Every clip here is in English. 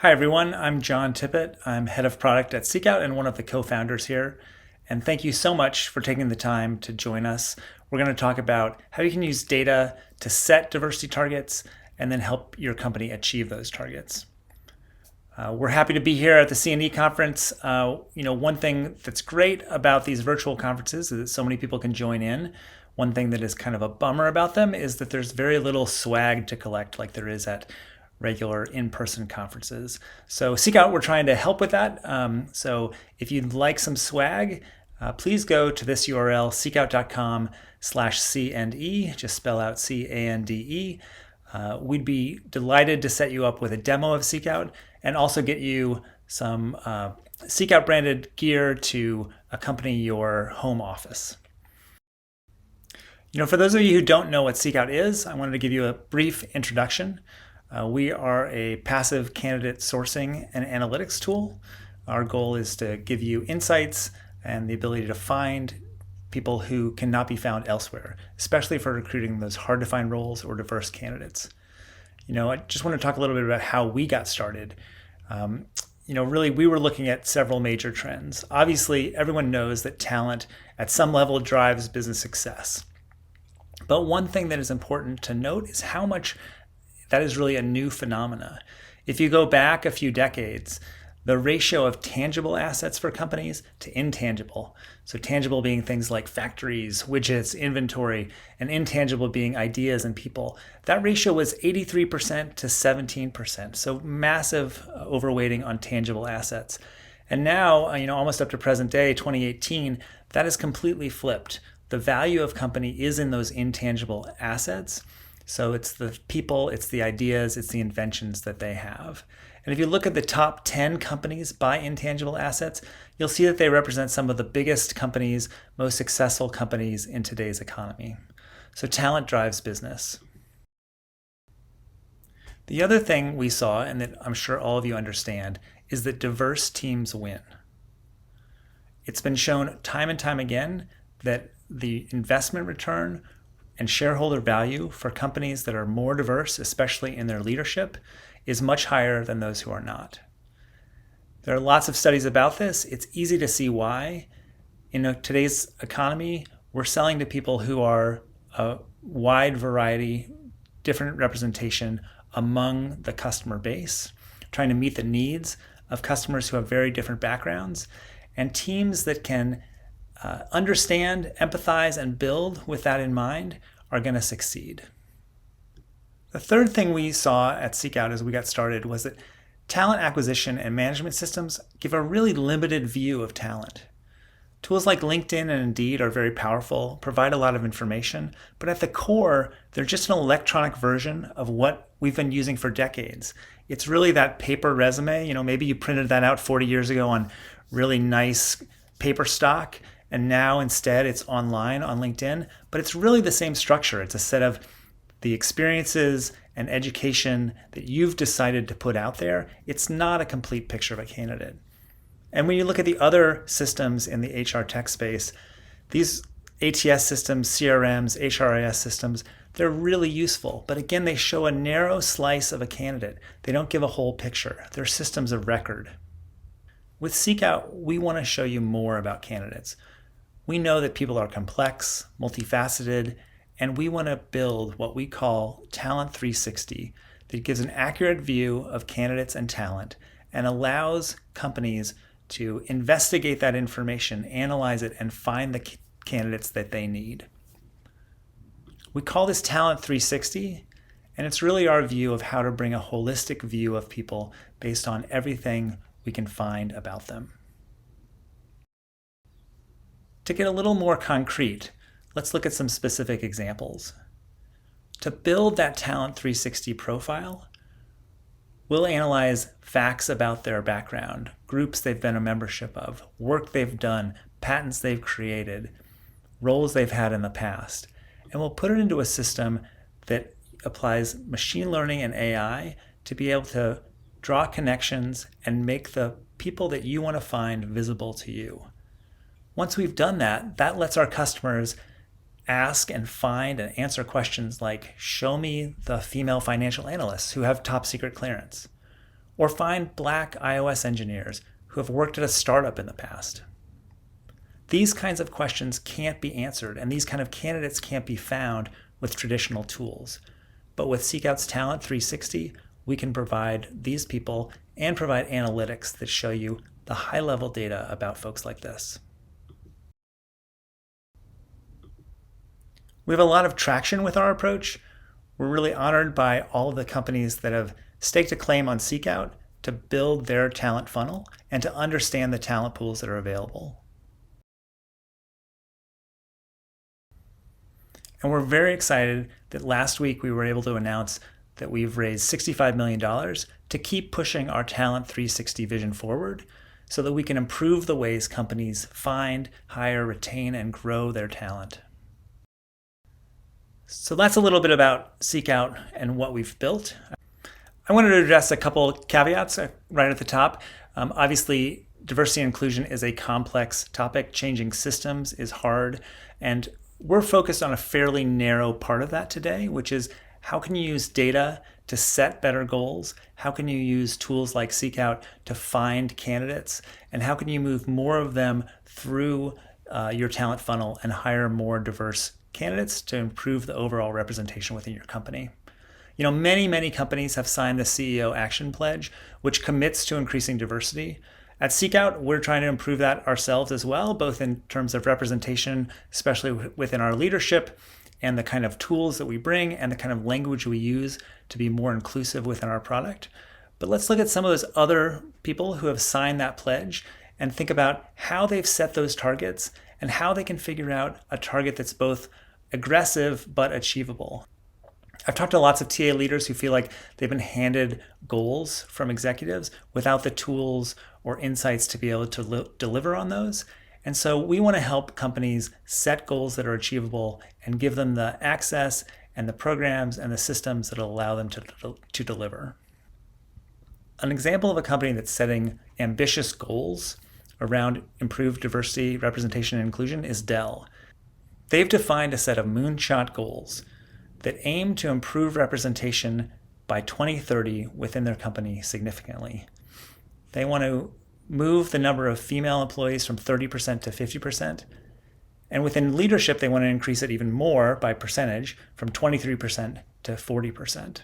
Hi everyone, I'm John Tippett. I'm head of product at SeekOut and one of the co-founders here. And thank you so much for taking the time to join us. We're going to talk about how you can use data to set diversity targets and then help your company achieve those targets. We're happy to be here at the CandE conference. One thing that's great about these virtual conferences is that so many people can join in. One thing that is kind of a bummer about them is that there's very little swag to collect like there is at regular in-person conferences. So SeekOut, we're trying to help with that. So if you'd like some swag, please go to this URL, seekOut.com/CandE, just spell out CANDE. We'd be delighted to set you up with a demo of SeekOut and also get you some SeekOut branded gear to accompany your home office. For those of you who don't know what SeekOut is, I wanted to give you a brief introduction. We are a passive candidate sourcing and analytics tool. Our goal is to give you insights and the ability to find people who cannot be found elsewhere, especially for recruiting those hard to find roles or diverse candidates. I just want to talk a little bit about how we got started. Really, we were looking at several major trends. Obviously, everyone knows that talent at some level drives business success. But one thing that is important to note is how much that is really a new phenomena. If you go back a few decades, the ratio of tangible assets for companies to intangible, so tangible being things like factories, widgets, inventory, and intangible being ideas and people, that ratio was 83% to 17%, so massive overweighting on tangible assets. And now, almost up to present day, 2018, that is completely flipped. The value of company is in those intangible assets. So it's the people, it's the ideas, it's the inventions that they have. And if you look at the top 10 companies by intangible assets, you'll see that they represent some of the biggest companies, most successful companies in today's economy. So talent drives business. The other thing we saw, and that I'm sure all of you understand, is that diverse teams win. It's been shown time and time again that the investment return and shareholder value for companies that are more diverse, especially in their leadership, is much higher than those who are not. There are lots of studies about this. It's easy to see why. In today's economy, we're selling to people who are a wide variety, different representation among the customer base, trying to meet the needs of customers who have very different backgrounds, and teams that can understand, empathize, and build with that in mind are going to succeed. The third thing we saw at SeekOut as we got started was that talent acquisition and management systems give a really limited view of talent. Tools like LinkedIn and Indeed are very powerful, provide a lot of information, but at the core, they're just an electronic version of what we've been using for decades. It's really that paper resume. Maybe you printed that out 40 years ago on really nice paper stock, and now instead it's online on LinkedIn, but it's really the same structure. It's a set of the experiences and education that you've decided to put out there. It's not a complete picture of a candidate. And when you look at the other systems in the HR tech space, these ATS systems, CRMs, HRIS systems, they're really useful. But again, they show a narrow slice of a candidate. They don't give a whole picture. They're systems of record. With SeekOut, we want to show you more about candidates. We know that people are complex, multifaceted, and we want to build what we call Talent 360 that gives an accurate view of candidates and talent and allows companies to investigate that information, analyze it, and find the candidates that they need. We call this Talent 360, and it's really our view of how to bring a holistic view of people based on everything we can find about them. To get a little more concrete, let's look at some specific examples. To build that Talent 360 profile, we'll analyze facts about their background, groups they've been a membership of, work they've done, patents they've created, roles they've had in the past, and we'll put it into a system that applies machine learning and AI to be able to draw connections and make the people that you want to find visible to you. Once we've done that, that lets our customers ask and find and answer questions like, show me the female financial analysts who have top secret clearance. or find Black iOS engineers who have worked at a startup in the past. These kinds of questions can't be answered, and these kind of candidates can't be found with traditional tools. But with SeekOut's Talent 360, we can provide these people and provide analytics that show you the high-level data about folks like this. We have a lot of traction with our approach. We're really honored by all of the companies that have staked a claim on SeekOut to build their talent funnel and to understand the talent pools that are available. And we're very excited that last week we were able to announce that we've raised $65 million to keep pushing our Talent 360 vision forward so that we can improve the ways companies find, hire, retain, and grow their talent. So that's a little bit about SeekOut and what we've built. I wanted to address a couple caveats right at the top. Obviously, diversity and inclusion is a complex topic. Changing systems is hard. And we're focused on a fairly narrow part of that today, which is how can you use data to set better goals? How can you use tools like SeekOut to find candidates? And how can you move more of them through your talent funnel and hire more diverse candidates to improve the overall representation within your company? You know, many companies have signed the CEO Action Pledge, which commits to increasing diversity. At SeekOut, we're trying to improve that ourselves as well, both in terms of representation, especially within our leadership, and the kind of tools that we bring and the kind of language we use to be more inclusive within our product. But let's look at some of those other people who have signed that pledge and think about how they've set those targets and how they can figure out a target that's both aggressive but achievable. I've talked to lots of TA leaders who feel like they've been handed goals from executives without the tools or insights to be able to deliver on those. And so we want to help companies set goals that are achievable and give them the access and the programs and the systems that will allow them to deliver. An example of a company that's setting ambitious goals around improved diversity, representation, and inclusion is Dell. They've defined a set of moonshot goals that aim to improve representation by 2030 within their company significantly. They want to move the number of female employees from 30% to 50%. And within leadership, they want to increase it even more by percentage from 23% to 40%.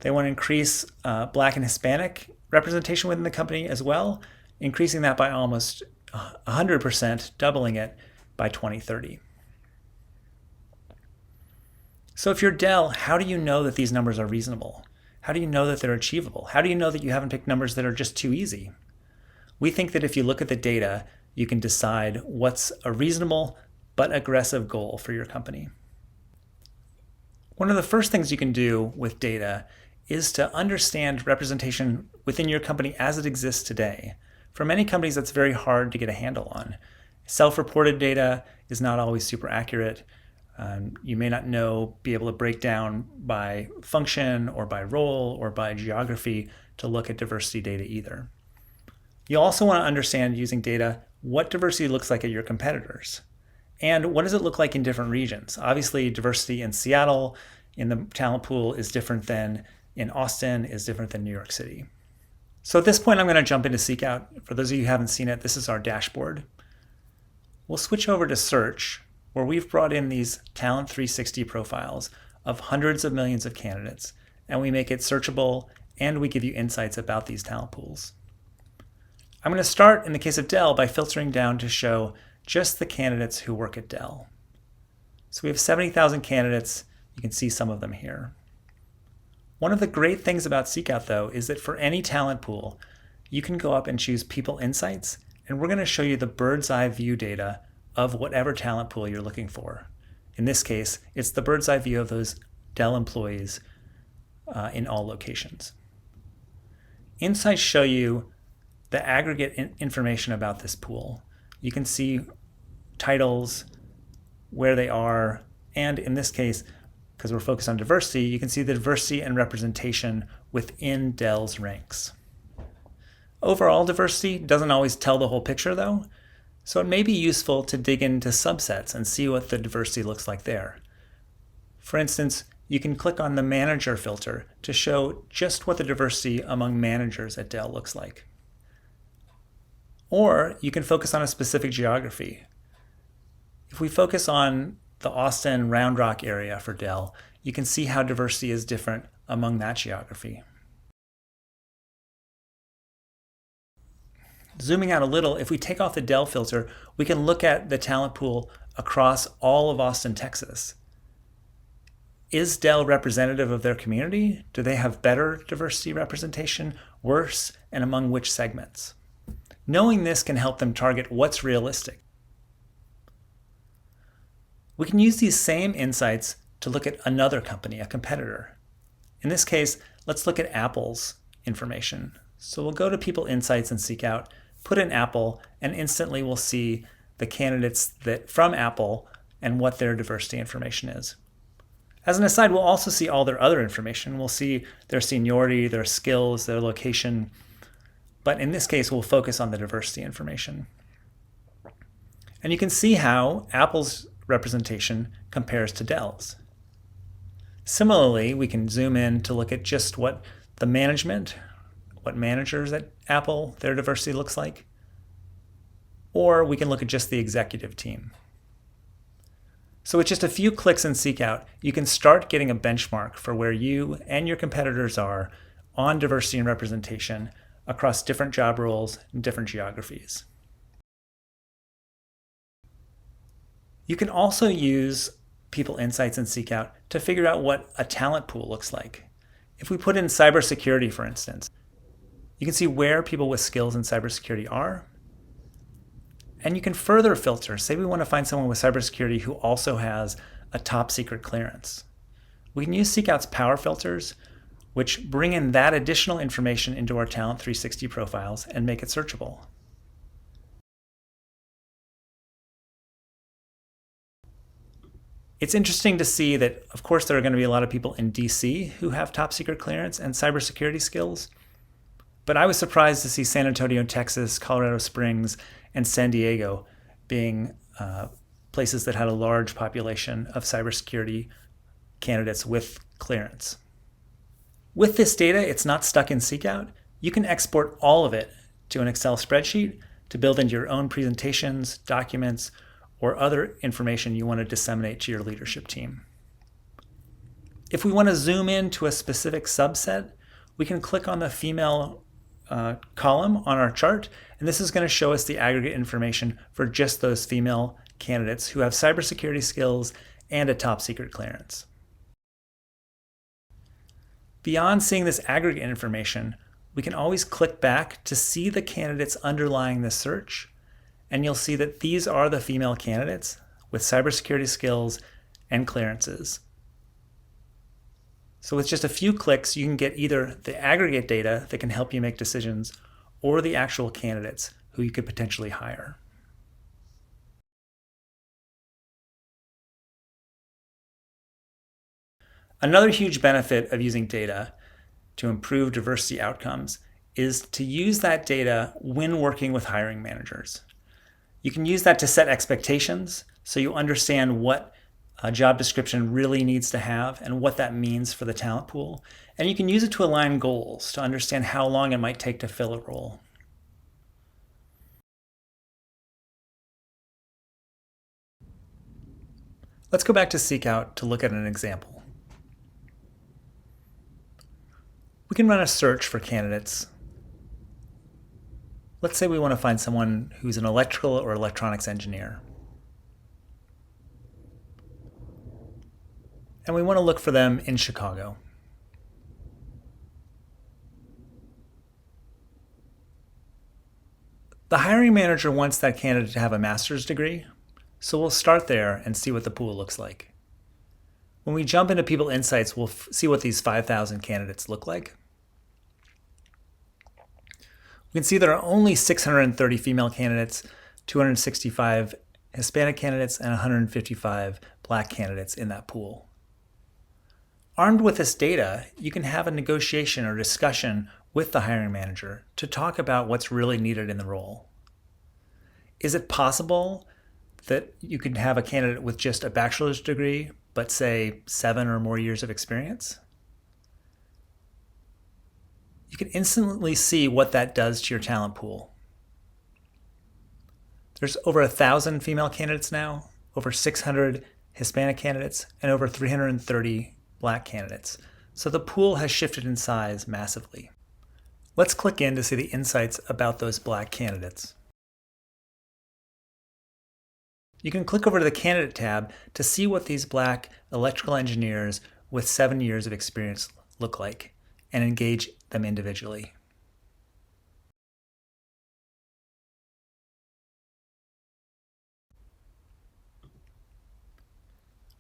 They want to increase Black and Hispanic representation within the company as well, increasing that by almost 100%, doubling it by 2030. So if you're Dell, how do you know that these numbers are reasonable? How do you know that they're achievable? How do you know that you haven't picked numbers that are just too easy? We think that if you look at the data, you can decide what's a reasonable but aggressive goal for your company. One of the first things you can do with data is to understand representation within your company as it exists today. For many companies, that's very hard to get a handle on. Self-reported data is not always super accurate. You may not be able to break down by function or by role or by geography to look at diversity data either. You also want to understand using data what diversity looks like at your competitors. And what does it look like in different regions? Obviously, diversity in Seattle in the talent pool is different than in Austin, is different than New York City. So at this point, I'm going to jump into SeekOut. For those of you who haven't seen it, this is our dashboard. We'll switch over to search, where we've brought in these Talent 360 profiles of hundreds of millions of candidates, and we make it searchable, and we give you insights about these talent pools. I'm going to start, in the case of Dell, by filtering down to show just the candidates who work at Dell. So we have 70,000 candidates. You can see some of them here. One of the great things about SeekOut, though, is that for any talent pool, you can go up and choose People Insights, and we're going to show you the bird's eye view data of whatever talent pool you're looking for. In this case, it's the bird's eye view of those Dell employees in all locations. Insights show you the aggregate information about this pool. You can see titles, where they are, and in this case, because we're focused on diversity, you can see the diversity and representation within Dell's ranks. Overall diversity doesn't always tell the whole picture, though. So it may be useful to dig into subsets and see what the diversity looks like there. For instance, you can click on the manager filter to show just what the diversity among managers at Dell looks like. Or you can focus on a specific geography. If we focus on the Austin Round Rock area for Dell, you can see how diversity is different among that geography. Zooming out a little, if we take off the Dell filter, we can look at the talent pool across all of Austin, Texas. Is Dell representative of their community? Do they have better diversity representation, worse, and among which segments? Knowing this can help them target what's realistic. We can use these same insights to look at another company, a competitor. In this case, let's look at Apple's information. So we'll go to People Insights and SeekOut, put in Apple, and instantly we'll see the candidates from Apple and what their diversity information is. As an aside, we'll also see all their other information. We'll see their seniority, their skills, their location. But in this case, we'll focus on the diversity information. And you can see how Apple's representation compares to Dell's. Similarly, we can zoom in to look at just what the management, what managers at Apple, their diversity looks like. Or we can look at just the executive team. So with just a few clicks in SeekOut, you can start getting a benchmark for where you and your competitors are on diversity and representation across different job roles and different geographies. You can also use People Insights and SeekOut to figure out what a talent pool looks like. If we put in cybersecurity, for instance, you can see where people with skills in cybersecurity are. And you can further filter. Say we want to find someone with cybersecurity who also has a top secret clearance. We can use SeekOut's power filters, which bring in that additional information into our Talent 360 profiles and make it searchable. It's interesting to see that, of course, there are going to be a lot of people in DC who have top secret clearance and cybersecurity skills. But I was surprised to see San Antonio, Texas, Colorado Springs, and San Diego being places that had a large population of cybersecurity candidates with clearance. With this data, it's not stuck in SeekOut. You can export all of it to an Excel spreadsheet to build into your own presentations, documents, or other information you want to disseminate to your leadership team. If we want to zoom in to a specific subset, we can click on the female column on our chart, and this is going to show us the aggregate information for just those female candidates who have cybersecurity skills and a top secret clearance. Beyond seeing this aggregate information, we can always click back to see the candidates underlying the search, and you'll see that these are the female candidates with cybersecurity skills and clearances. So with just a few clicks, you can get either the aggregate data that can help you make decisions or the actual candidates who you could potentially hire. Another huge benefit of using data to improve diversity outcomes is to use that data when working with hiring managers. You can use that to set expectations so you understand what a job description really needs to have and what that means for the talent pool. And you can use it to align goals to understand how long it might take to fill a role. Let's go back to SeekOut to look at an example. We can run a search for candidates. Let's say we want to find someone who's an electrical or electronics engineer. And we want to look for them in Chicago. The hiring manager wants that candidate to have a master's degree, so we'll start there and see what the pool looks like. When we jump into People Insights, we'll see what these 5,000 candidates look like. We can see there are only 630 female candidates, 265 Hispanic candidates, and 155 Black candidates in that pool. Armed with this data, you can have a negotiation or discussion with the hiring manager to talk about what's really needed in the role. Is it possible that you could have a candidate with just a bachelor's degree but say 7 or more years of experience, you can instantly see what that does to your talent pool. There's over 1,000 female candidates now, over 600 Hispanic candidates, and over 330 Black candidates. So the pool has shifted in size massively. Let's click in to see the insights about those Black candidates. You can click over to the Candidate tab to see what these Black electrical engineers with 7 years of experience look like and engage them individually.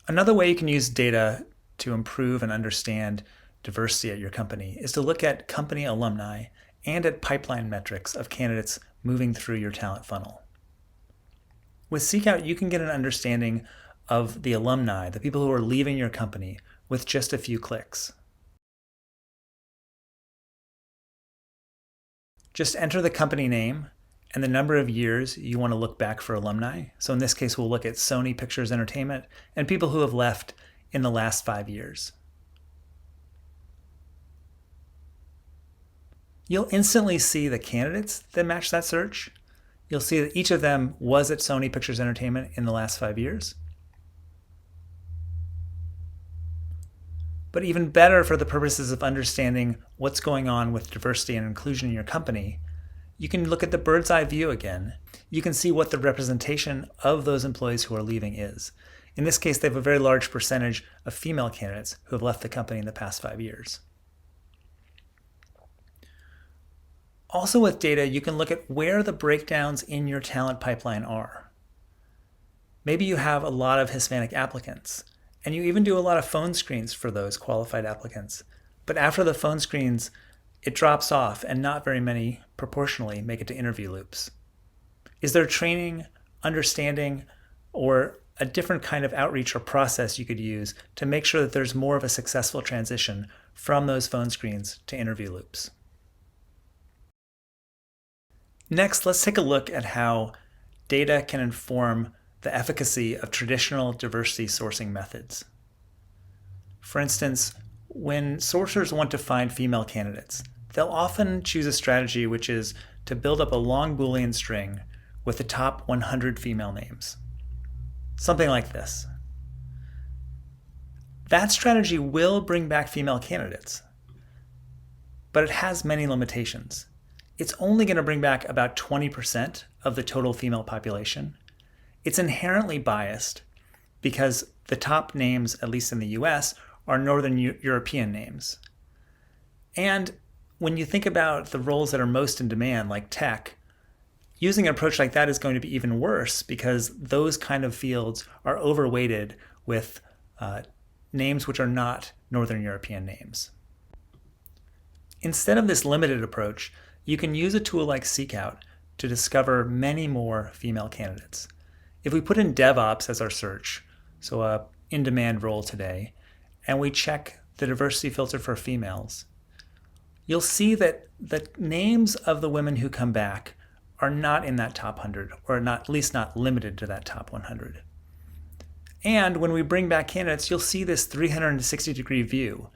Another way you can use data to improve and understand diversity at your company is to look at company alumni and at pipeline metrics of candidates moving through your talent funnel. With SeekOut, you can get an understanding of the alumni, the people who are leaving your company, with just a few clicks. Just enter the company name and the number of years you want to look back for alumni. So in this case, we'll look at Sony Pictures Entertainment and people who have left in the last 5 years. You'll instantly see the candidates that match that search. You'll see that each of them was at Sony Pictures Entertainment in the last 5 years. But even better for the purposes of understanding what's going on with diversity and inclusion in your company, you can look at the bird's eye view again. You can see what the representation of those employees who are leaving is. In this case, they have a very large percentage of female candidates who have left the company in the past 5 years. Also with data, you can look at where the breakdowns in your talent pipeline are. Maybe you have a lot of Hispanic applicants, and you even do a lot of phone screens for those qualified applicants. But after the phone screens, it drops off and not very many proportionally make it to interview loops. Is there training, understanding, or a different kind of outreach or process you could use to make sure that there's more of a successful transition from those phone screens to interview loops? Next, let's take a look at how data can inform the efficacy of traditional diversity sourcing methods. For instance, when sourcers want to find female candidates, they'll often choose a strategy which is to build up a long Boolean string with the top 100 female names. Something like this. That strategy will bring back female candidates, but it has many limitations. It's only going to bring back about 20% of the total female population. It's inherently biased because the top names, at least in the US, are Northern European names. And when you think about the roles that are most in demand, like tech, using an approach like that is going to be even worse because those kind of fields are overweighted with names which are not Northern European names. Instead of this limited approach, you can use a tool like SeekOut to discover many more female candidates. If we put in DevOps as our search, so a in-demand role today, and we check the diversity filter for females, you'll see that the names of the women who come back are not in that top 100, or not, at least not limited to that top 100. And when we bring back candidates, you'll see this 360-degree view.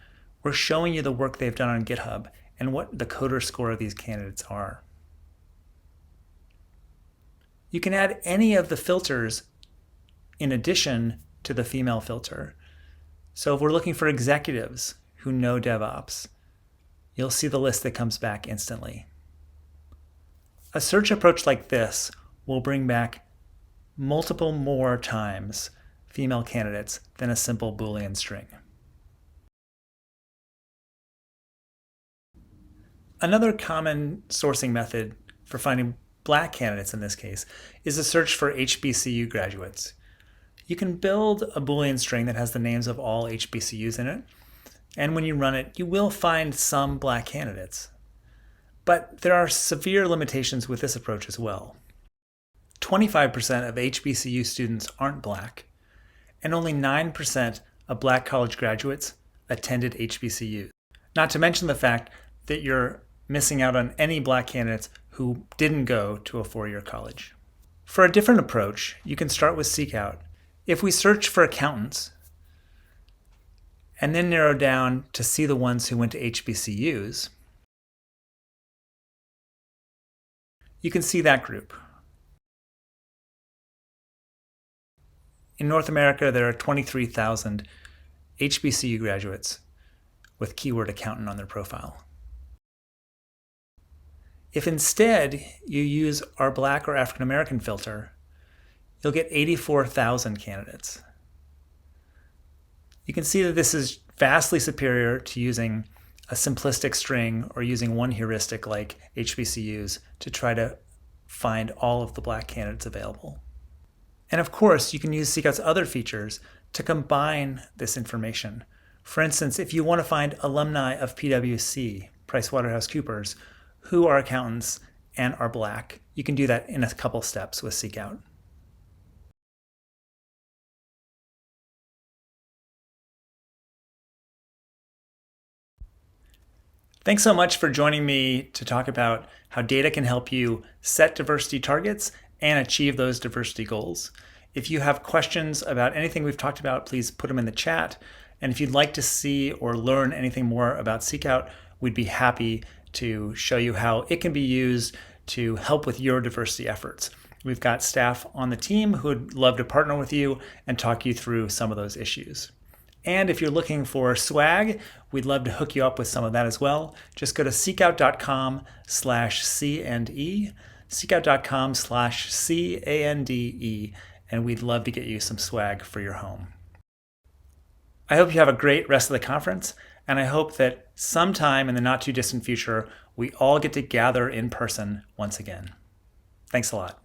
We're showing you the work they've done on GitHub and what the coder score of these candidates are. You can add any of the filters in addition to the female filter. So if we're looking for executives who know DevOps, you'll see the list that comes back instantly. A search approach like this will bring back multiple more times female candidates than a simple Boolean string. Another common sourcing method for finding Black candidates in this case is a search for HBCU graduates. You can build a Boolean string that has the names of all HBCUs in it, and when you run it, you will find some Black candidates. But there are severe limitations with this approach as well. 25% of HBCU students aren't Black, and only 9% of Black college graduates attended HBCUs. Not to mention the fact that you're missing out on any Black candidates who didn't go to a four-year college. For a different approach, you can start with SeekOut. If we search for accountants, and then narrow down to see the ones who went to HBCUs, you can see that group. In North America, there are 23,000 HBCU graduates with keyword accountant on their profile. If instead you use our Black or African American filter, you'll get 84,000 candidates. You can see that this is vastly superior to using a simplistic string or using one heuristic like HBCUs to try to find all of the Black candidates available. And of course, you can use SeekOut's other features to combine this information. For instance, if you want to find alumni of PwC, PricewaterhouseCoopers, who are accountants and are Black, you can do that in a couple steps with SeekOut. Thanks so much for joining me to talk about how data can help you set diversity targets and achieve those diversity goals. If you have questions about anything we've talked about, please put them in the chat. And if you'd like to see or learn anything more about SeekOut, we'd be happy to show you how it can be used to help with your diversity efforts. We've got staff on the team who would love to partner with you and talk you through some of those issues. And if you're looking for swag, we'd love to hook you up with some of that as well. Just go to seekout.com/CandE, seekout.com/CandE, and we'd love to get you some swag for your home. I hope you have a great rest of the conference, and I hope that sometime in the not too distant future, we all get to gather in person once again. Thanks a lot.